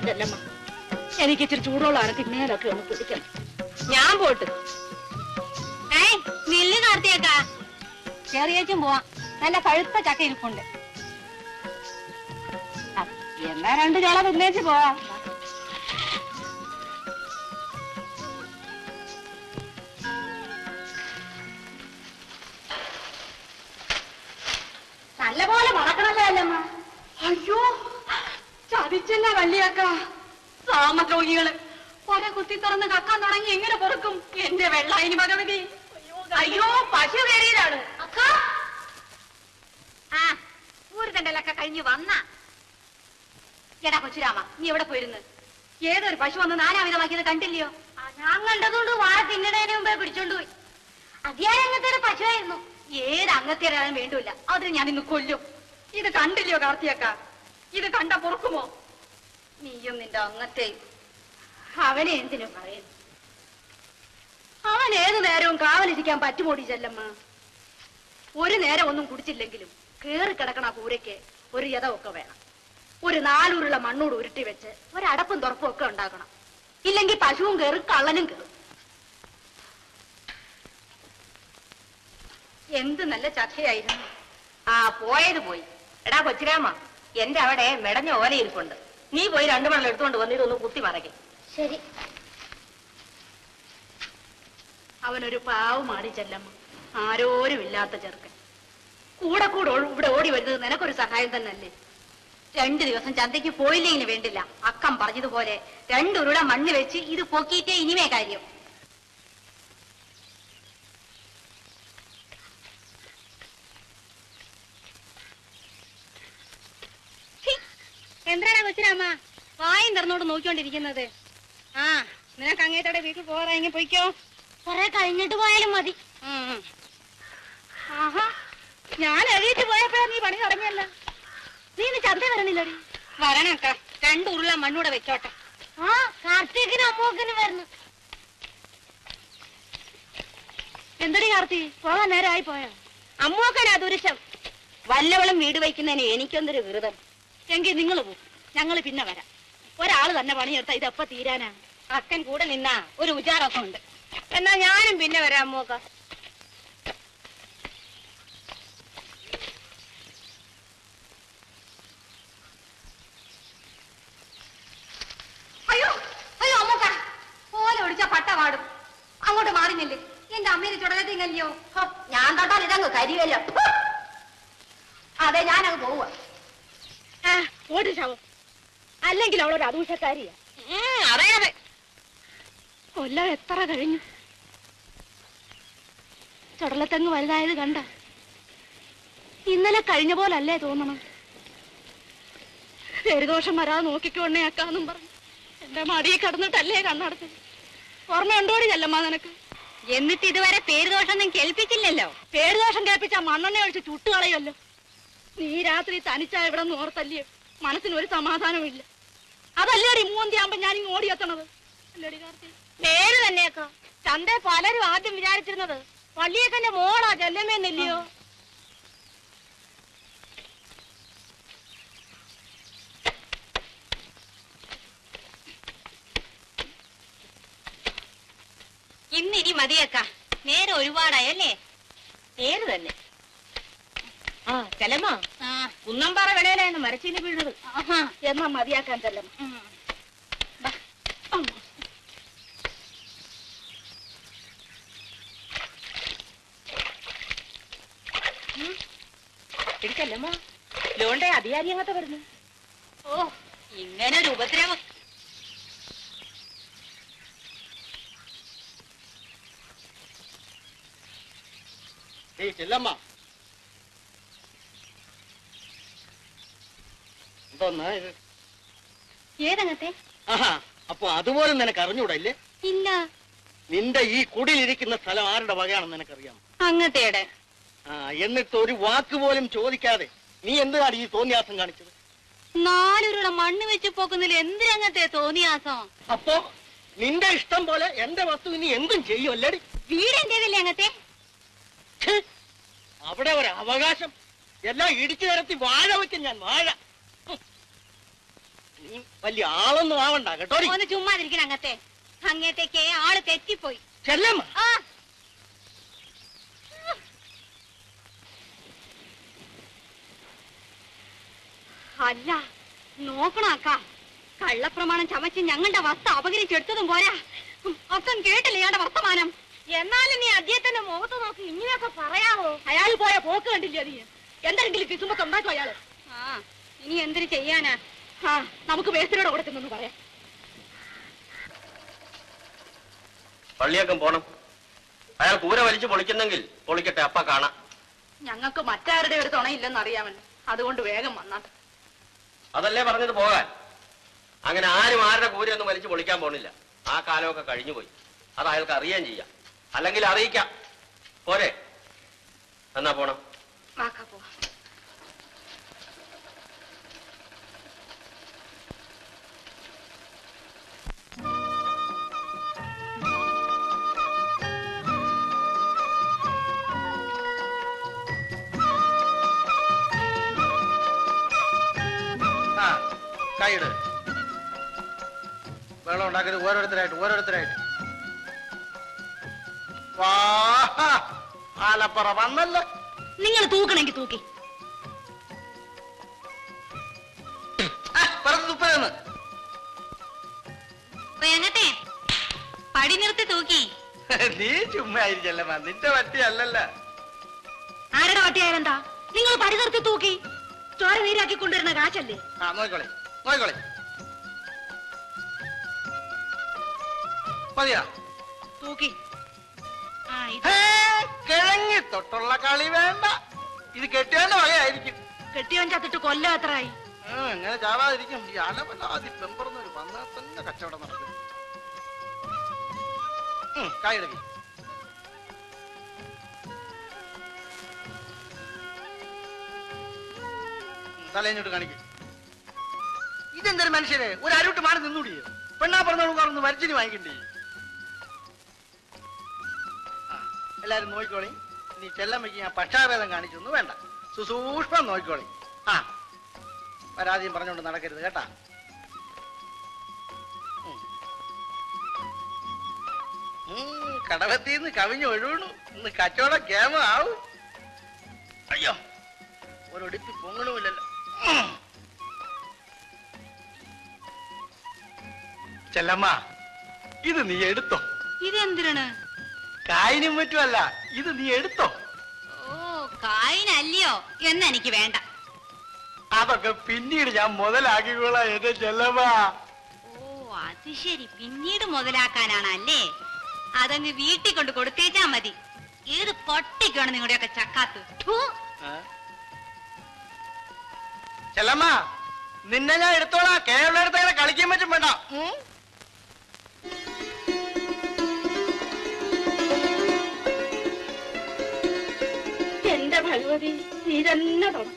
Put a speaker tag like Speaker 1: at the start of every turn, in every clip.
Speaker 1: ചെല്ലമ്മ. എനിക്ക് ഇച്ചിരി ചൂടുള്ള അനക്ക് മേലൊക്കെ ഒന്ന് പിടിക്കണം.
Speaker 2: ഞാൻ പോട്ട്. നെല്ല് കാർത്തിയേക്കാ ചെറിയേച്ചും പോവാം. നല്ല പഴുത്ത ചക്ക ഇരിപ്പുണ്ട്. എന്നാ 2 ചോള തിന്നേച്ച് പോവാ.
Speaker 1: നല്ലപോലെ മണക്കണല്ലേ അല്ലമ്മ? അയ്യോ, ചതിച്ചല്ല വല്യക്ക. സാമദ്രോഹികള് പല കുത്തി തുറന്ന് കക്കാൻ തുടങ്ങി. എങ്ങനെ പൊറുക്കും എന്റെ വെള്ളായിനി ഭഗവതി? അയ്യോ, പശു കയറിയതാണ്. അക്ക ഊരുതണ്ടലൊക്കെ കഴിഞ്ഞു വന്ന എടാ കൊച്ചുരാമ, നീ എവിടെ പോയിരുന്നു? ഏതൊരു പശു വന്ന് നാനാവിധമാക്കിയത് കണ്ടില്ലയോ?
Speaker 2: ഞാൻ കണ്ടതുകൊണ്ട് വാഴ തിന്നണേന് മുമ്പേ പിടിച്ചോണ്ട് പോയി. അതിയായ അങ്ങനത്തെ ഒരു പശുവായിരുന്നു.
Speaker 1: ഏത് അംഗത്തേരാനും വേണ്ടൂല, അതിന് ഞാൻ ഇന്ന് കൊല്ലും. ഇത് കണ്ടില്ലയോ കാർത്തിയക്ക? ഇത് കണ്ട പൊറുക്കുമോ? നീയും നിന്റെ അംഗത്തെ. അവനെ എന്തിനു പറയുന്നു? അവൻ ഏതു നേരവും കാവലിരിക്കാൻ പറ്റുമോടി ചെല്ലമ്മ? ഒരു നേരം ഒന്നും കുടിച്ചില്ലെങ്കിലും കേറി കിടക്കണ കൂരയ്ക്ക് ഒരു യഥമൊക്കെ വേണം. ഒരു 4 ഉരുള മണ്ണോട് ഉരുട്ടി വെച്ച് ഒരടപ്പും തുറപ്പും ഒക്കെ ഉണ്ടാക്കണം. ഇല്ലെങ്കിൽ പശുവും കയറും, കള്ളനും കയറും. എന്ത് നല്ല ചക്കയായിരുന്നു.
Speaker 2: പോയത് പോയി. എടാ കൊച്ചുരാമ, എന്റെ അവിടെ മെടഞ്ഞ ഓല ഇരിപ്പുണ്ട്. നീ പോയി 2 മണം എടുത്തുകൊണ്ട് വന്നിട്ടൊന്ന് കുത്തി മറയ്ക്കും.
Speaker 1: ശരി. അവനൊരു പാവമാടി ചെല്ലമ്മ. ആരോരും ഇല്ലാത്ത ചെറുക്കൻ. കൂടെ ഇവിടെ ഓടി വരുന്നത് നിനക്കൊരു സഹായം തന്നെയല്ലേ? 2 ദിവസം ചന്തയ്ക്ക് പോയില്ലെങ്കിന് വേണ്ടില്ല. അക്കം പറഞ്ഞതുപോലെ 2 ഉരുള മണ്ണ് വെച്ച് ഇത് പൊക്കിയിട്ടേ ഇനിമേ കാര്യം.
Speaker 2: എന്താണ് കൊച്ചുരാമ വായും തുറന്നോട് നോക്കിക്കൊണ്ടിരിക്കുന്നത്? നിനക്ക് അങ്ങേത്തോടെ വീട്ടിൽ പോകാറായെങ്കിൽ പൊയ്ക്കോ. കുറെ കഴിഞ്ഞിട്ട് പോയാലും മതി.
Speaker 1: ആഹാ, ഞാൻ എഴുതിയിട്ട് പോയപ്പോഴാ നീ പണി തുടങ്ങിയല്ല. നീ ഇന്ന് ചന്ത വരണില്ലടി?
Speaker 2: വരണക്ക. 2 ഉരുള മണ്ണൂടെ വെച്ചോട്ടെ.
Speaker 1: കാർത്തികനും അമ്മൂക്കനും വരുന്നു. എന്തടി കാർത്തി, പോകാൻ നേരമായി പോയോ?
Speaker 2: അമ്മൂക്കനാ ദുരുശം. വല്ലവളും വീട് വയ്ക്കുന്നതിന് എനിക്കൊന്നൊരു വിരുദം.
Speaker 1: എങ്കിൽ നിങ്ങൾ പോകും, ഞങ്ങൾ പിന്നെ വരാം. ഒരാള് തന്നെ പണിയെടുത്താ ഇതെപ്പ തീരാനാ?
Speaker 2: അക്കൻ കൂടെ നിന്നാ ഒരു ഉജാറൊക്കെ ഉണ്ട്. എന്നാ ഞാനും പിന്നെ വരാം അമ്മൂക്ക.
Speaker 1: അയ്യോ അയ്യോ അമ്മൂക്ക, പോലെ ഒടിച്ച പട്ട പാടും. അങ്ങോട്ട് മാറിഞ്ഞില്ലേ? എന്റെ അമ്മേനെ ചുടലത്തിങ്ങല്ലയോ?
Speaker 2: ഞാൻ തൊട്ടാൽ ഇതങ്ങ് കരിയല്ലോ.
Speaker 1: അതെ, ഞാനങ്ങ് പോവുക. ഓടി ശവം. അല്ലെങ്കിൽ അവളൊരു അദൂഷക്കാരിയാ.
Speaker 2: അറിയാതെ
Speaker 1: കൊല്ലം എത്ര കഴിഞ്ഞു. ചുടലത്തെങ്ങ് വലുതായത് കണ്ട? ഇന്നലെ കഴിഞ്ഞ പോലല്ലേ തോന്നണം. പേരുദോഷം വരാതെ നോക്കിക്കോണേക്കാന്നും പറഞ്ഞു എന്റെ മടിയിൽ കിടന്നിട്ടല്ലേ കണ്ണടച്ചത്. ഓർമ്മയുണ്ടോടി ചെല്ലമ്മ നിനക്ക്?
Speaker 2: എന്നിട്ട് ഇതുവരെ പേരുദോഷമൊന്നും കേൾപ്പിച്ചില്ലല്ലോ.
Speaker 1: പേരുദോഷം കേൾപ്പിച്ചാ മണ്ണെണ്ണ ഒഴിച്ച് ചുട്ടുകളയല്ലോ. നീ രാത്രി തനിച്ചാ ഇവിടെ നിന്ന് ഓർത്തല്ലേ മനസ്സിനൊരു സമാധാനമില്ല. അതല്ലേടി മൂന്തിയാകുമ്പോ ഞാനിങ്ങ് ഓടിയെത്തണത്. അല്ലേടി കാർത്തി?
Speaker 2: പേര് തന്നെയൊക്കെ ചന്ത പലരും ആദ്യം വിചാരിച്ചിരുന്നത് പള്ളിയേക്കന്റെ മോളാ ചെല്ലമ്മേന്നില്ലയോ. ഇന്നിനി മതിയേക്ക, നേരെ ഒരുപാടായല്ലേ? പേര് തന്നെ. ചെല്ലമ്മ, കുന്നമ്പാറ വിളയിലായിരുന്നു മരച്ചീനി വീഴുന്നത്.
Speaker 1: എന്നാ മതിയാക്കാൻ ചെല്ലമ്മ.
Speaker 2: ചെല്ലമ്മ, ലോണ്ടെ അധികാരി അങ്ങത്തെ വരുന്നു. ഇങ്ങനൊരു ഉപദ്രവം.
Speaker 3: ചെല്ലമ്മ, എന്തോന്നാ ഇത്?
Speaker 2: ഏതങ്ങത്തെ?
Speaker 3: അപ്പൊ അതുപോലെ നിനക്ക് അറിഞ്ഞൂടല്ലേ?
Speaker 2: ഇല്ല.
Speaker 3: നിന്റെ ഈ കുടിലിരിക്കുന്ന സ്ഥലം ആരുടെ വകയാണെന്ന് നിനക്കറിയാം?
Speaker 2: അങ്ങത്തേടെ.
Speaker 3: എന്നിട്ട് ഒരു വാക്ക് പോലും ചോദിക്കാതെ നീ എന്തിനാണ് ഈ തോന്നിയാസം കാണിച്ചത്?
Speaker 2: 4 ഉരുള മണ്ണ് വെച്ച് പോക്കുന്നതിൽ എന്തിനങ്ങത്തെ തോന്നിയാസം?
Speaker 3: അപ്പോ നിന്റെ ഇഷ്ടം പോലെ എന്റെ വസ്തു ഇനി എന്തും ചെയ്യും അല്ലേടി?
Speaker 2: വീട് എന്റേതല്ലേ അങ്ങത്തെ?
Speaker 3: അവിടെ ഒരു അവകാശം എല്ലാം ഇടിച്ചു നിരത്തി വാഴ വെക്കും ഞാൻ. വാഴ നീ വലിയ ആളൊന്നും ആവണ്ട കേട്ടോ.
Speaker 2: ഒന്ന് ചുമ്മാതിരിക്കണം അങ്ങത്തെ. അങ്ങത്തേക്ക് ആള് തെറ്റിപ്പോയി.
Speaker 3: ചെല്ലമ്മ.
Speaker 2: ആ അല്ല നോക്കണം അക്ക, കള്ളപ്രമാണം ചമച്ച് ഞങ്ങളുടെ വസ്തു അപകരിച്ചെടുത്തതും പോരാ. അക്കൻ കേട്ടില്ല ഇയാളുടെ വർത്തമാനം. എന്നാലും നീ അദ്ദേഹത്തിന്റെ മുഖത്ത് നോക്കി ഇങ്ങനെയൊക്കെ പറയാമോ? അയാൾ പോയ പോക്ക് കണ്ടില്ല നീ? എന്തെങ്കിലും കിസുമ്പൊക്കെ ഉണ്ടാക്കും അയാള്. ആ ഇനി എന്തിനു ചെയ്യാനാ? ആ നമുക്ക് മേസ്തിരിയോടെ കൊടുക്കുന്നെന്ന് പറയാം.
Speaker 4: പള്ളിയൊക്കെ പോണം. അയാൾ കൂര വലിച്ചു പൊളിക്കുന്നെങ്കിൽ പൊളിക്കട്ടെ, അപ്പ കാണാം.
Speaker 1: ഞങ്ങൾക്ക് മറ്റാരുടെ ഒരു തുണയില്ലെന്ന് അറിയാമല്ലോ, അതുകൊണ്ട് വേഗം വന്നാട്ടെ.
Speaker 4: അതല്ലേ പറഞ്ഞത് പോകാൻ. അങ്ങനെ ആരും ആരുടെ കൂരയൊന്നും വലിച്ചു പൊളിക്കാൻ പോണില്ല. ആ കാലമൊക്കെ കഴിഞ്ഞു പോയി. അത് അയാൾക്ക് അറിയാൻ ചെയ്യാം, അല്ലെങ്കിൽ അറിയിക്കാം. പോരെ? എന്നാ പോണം.
Speaker 1: വാക്കാ പോ.
Speaker 3: കൈയിട്. വെള്ളം ഉണ്ടാക്കരുത്. ഓരോരുത്തരായിട്ട്. ആലപ്പുറ വന്നല്ലോ.
Speaker 2: നിങ്ങൾ തൂക്കണമെങ്കിൽ തൂക്കി.
Speaker 3: തുപ്പതെന്ന്
Speaker 2: അങ്ങത്തെ പടി നിർത്തി തൂക്കി.
Speaker 3: നീ ചുമ്മാ ആയിരിക്കല്ലേ, നിന്റെ വട്ടി അല്ലല്ല.
Speaker 2: ആരുടെ വട്ടിയായാലെന്താ? നിങ്ങൾ പടി നിർത്തി തൂക്കി. ചോര നീരാക്കി കൊണ്ടുവരുന്ന കാശല്ലേ?
Speaker 3: ആ നോക്കോളെ. മതിയാ
Speaker 2: തൂക്കി.
Speaker 3: കിഴങ്ങി തൊട്ടുള്ള കളി വേണ്ട. ഇത് കെട്ടിയാന്റെ വകയായിരിക്കും.
Speaker 2: കെട്ടിയോൻ ചത്തിട്ട് കൊല്ലം എത്രയായി?
Speaker 3: എങ്ങനെ ചാവാതിരിക്കും? ഈ അലവലാതി പെമ്പറന്നൊരു വന്നാൽ തന്നെ കച്ചവടം നടക്കും. കായെടുക്കി. തലേഞ്ഞോട്ട് കാണിക്കും. ഇതെന്തൊരു മനുഷ്യരെ, ഒരു അരുട്ട് മാറി നിന്നൂടിയോ? പെണ്ണാ പറഞ്ഞോളൂ മരിച്ചിന് വാങ്ങിക്കണ്ടേ? എല്ലാരും നോക്കിക്കോളി. നീ ചെല്ലമ്മയ്ക്ക് ഞാൻ പക്ഷാഭേദം കാണിച്ചൊന്നും വേണ്ട. സുസൂക്ഷ്മം നോക്കിക്കോളി. ആ പരാതിയും പറഞ്ഞോണ്ട് നടക്കരുത് കേട്ടാ. കടവത്തിന്ന് കവിഞ്ഞ് ഒഴുകണു. ഇന്ന് കച്ചവടം കേമ ആവും. അയ്യോ, ഒരൊടിപ്പി പൊങ്ങണമില്ലല്ലോ. ചെല്ലമ്മ, ഇത് നീ എടുത്തോ.
Speaker 2: ഇതെന്തിനാണ്?
Speaker 3: കായിനും പറ്റുമല്ല, ഇത് നീ എടുത്തോ.
Speaker 2: ഓ കായിനല്ലയോ? എന്നെനിക്ക് വേണ്ട.
Speaker 3: അതൊക്കെ പിന്നീട് ഞാൻ മുതലാക്കിക്കോളാം എന്റെ ചെല്ലമ്മ.
Speaker 2: ഓ അത് ശരി, പിന്നീട് മുതലാക്കാനാണല്ലേ? അതങ്ങ് വീട്ടിൽ കൊണ്ട് കൊടുത്തേച്ചാ മതി. ഏത് പൊട്ടിക്കാണ് നിങ്ങളുടെയൊക്കെ ചക്കാത്ത്.
Speaker 3: ചെല്ലമ്മ, നിന്നെ ഞാൻ എടുത്തോളാം. കേരളം എടുത്ത് അങ്ങനെ കളിക്കാൻ പറ്റും വേണ്ട.
Speaker 1: എന്റെ ഭഗവതി, തീരന്നെ തുടങ്ങും.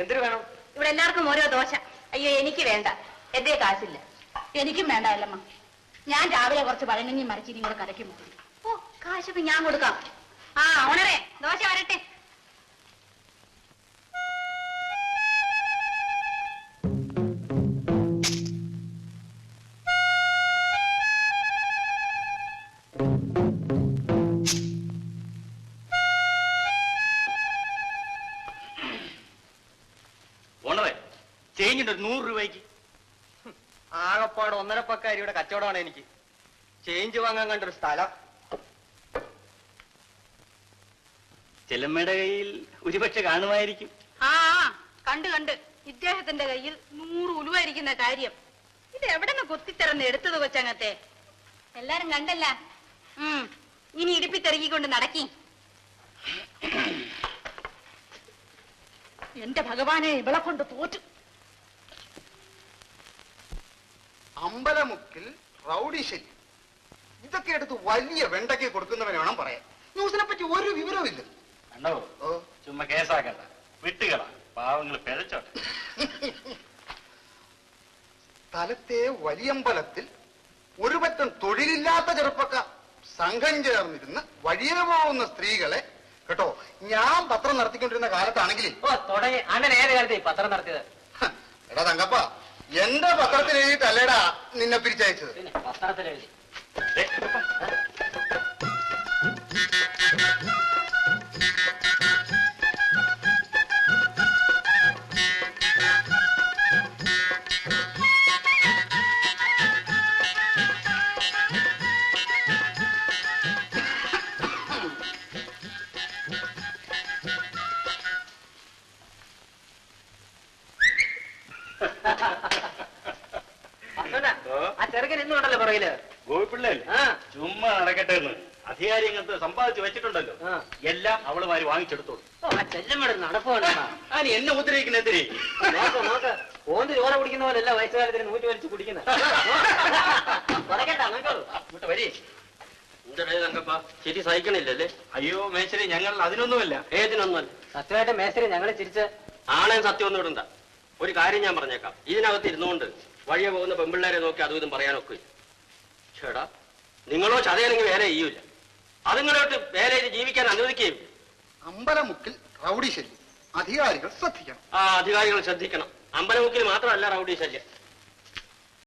Speaker 4: എന്തിനു വേണം?
Speaker 1: ഇവിടെ എല്ലാവർക്കും ഓരോ ദോശ. അയ്യോ എനിക്ക് വേണ്ട, എന്റെ കാശില്ല. എനിക്കും വേണ്ട അല്ലമ്മ. ഞാൻ രാവിലെ കുറച്ച് പഴങ്ങഞ്ഞി മരച്ചിരിയും കൂടെ കരയ്ക്കും. ഓ കാശൊക്കെ ഞാൻ കൊടുക്കാം. ആ ഓണറേ, ദോശ വരട്ടെ.
Speaker 5: ചേഞ്ചിന്റെ ഒരു 100 രൂപയ്ക്ക്.
Speaker 6: ആകപ്പാട് 1.5 പക്കാരിയുടെ കച്ചവടമാണ് എനിക്ക്. ചേഞ്ച് വാങ്ങാൻ കണ്ടൊരു സ്ഥലം.
Speaker 5: ചെല്ലമ്മയുടെ കയ്യിൽ ഒരുപക്ഷെ കാണുമായിരിക്കും.
Speaker 1: ആ കണ്ട് കണ്ട് ഇദ്ദേഹത്തിന്റെ കയ്യിൽ 100 ഉലുവായിരിക്കുന്ന കാര്യം ഇത് എവിടെ നിന്ന് കുത്തിത്തിറന്ന് എടുത്തത് കൊച്ചങ്ങത്തെ?
Speaker 2: എല്ലാരും കണ്ടല്ല. ഇനി ഇടുപ്പിത്തെറുകിക്കൊണ്ട് നടക്കി.
Speaker 1: എന്റെ ഭഗവാനെ, ഇവളെ കൊണ്ട് തോറ്റു.
Speaker 7: അമ്പലമുക്കിൽ റൗഡി ശല്യം. ഇതൊക്കെ എടുത്ത് വലിയ വെണ്ടയ്ക്ക് കൊടുക്കുന്നവന് വേണം പറയാൻ. ന്യൂസിനെ പറ്റി ഒരു വിവരവും ഇല്ല.
Speaker 5: കണ്ടോ, ചുമ്മാ കേസാക്കണ്ട, വിട്ടുകള, പാവങ്ങൾ പിഴച്ചോട്ടെ.
Speaker 7: സ്ഥലത്തെ വലിയമ്പലത്തിൽ ഒരു പറ്റം തൊഴിലില്ലാത്ത ചെറുപ്പക്കാർ സംഘം ചേർന്നിരുന്ന് വഴിയെ പോകുന്ന സ്ത്രീകളെ കേട്ടോ, ഞാൻ പത്രം നടത്തിക്കൊണ്ടിരുന്ന കാലത്താണെങ്കിൽ
Speaker 6: തുടങ്ങി. അണ്ണൻ ഏത് കാലത്ത് പത്രം നടത്തിയത്?
Speaker 7: എടാ തങ്കപ്പ, എന്റെ പത്രത്തിൽ എഴുതിയിട്ടല്ലേടാ നിന്നെ പിരിച്ചയച്ചത്.
Speaker 6: പിന്നെ പത്രത്തിൽ എഴുതി. ആ ചെറുക്കൻ ഇന്നുണ്ടല്ലോ പുറകില്.
Speaker 5: ഗോപിപ്പിള്ളല്ലേ? ചുമ്മാ നടക്കട്ടെ എന്ന് അധികാരി ഇങ്ങനത്തെ സമ്പാദിച്ചു വെച്ചിട്ടുണ്ടല്ലോ. എല്ലാം അവളുമാര് വാങ്ങിച്ചെടുത്തോളൂ.
Speaker 6: ആ ചെല്ലമ്മയുടെ നടപ്പുണ്ടോ?
Speaker 5: അതിന് എന്നെ ഉപദ്രവിക്കുന്നതിരെ.
Speaker 6: നോക്ക് ഓന്ത് ചോര കുടിക്കുന്ന പോലെയല്ല വയസ്സുകാലത്തിന് 100 വലിച്ച് കുടിക്കുന്നത്.
Speaker 5: ഇങ്ങോട്ട് വരി.
Speaker 4: എന്താ തങ്കപ്പ, ശരി സഹിക്കണില്ലല്ലേ?
Speaker 5: അയ്യോ മേശ്ശേരി, ഞങ്ങൾ അതിനൊന്നുമല്ല.
Speaker 4: ഏതിനൊന്നുമല്ല.
Speaker 6: സത്യമായിട്ട് മേസ്ത്രി ഞങ്ങളെ ചിരിച്ച്
Speaker 4: ആണേം സത്യമൊന്നും ഇടണ്ട. ഒരു കാര്യം ഞാൻ പറഞ്ഞേക്കാം. ഇതിനകത്ത് ഇരുന്നുകൊണ്ട് വഴിയെ പോകുന്ന പെമ്പിള്ളേരെ നോക്കി അതും ഇതും പറയാനൊക്കെ. ചേടാ, നിങ്ങളോ ചതയാണെങ്കിൽ വേറെ ചെയ്യൂല. അതുങ്ങളോട്ട് വേറെ ചെയ്ത് ജീവിക്കാൻ അനുവദിക്കുകയും.
Speaker 7: അമ്പലമുക്കിൽ റൗഡി ശല്യം, അധികാരികൾ ശ്രദ്ധിക്കണം.
Speaker 4: ആ അധികാരികൾ ശ്രദ്ധിക്കണം. അമ്പലമുക്കിൽ മാത്രമല്ല റൗഡി ശല്യം.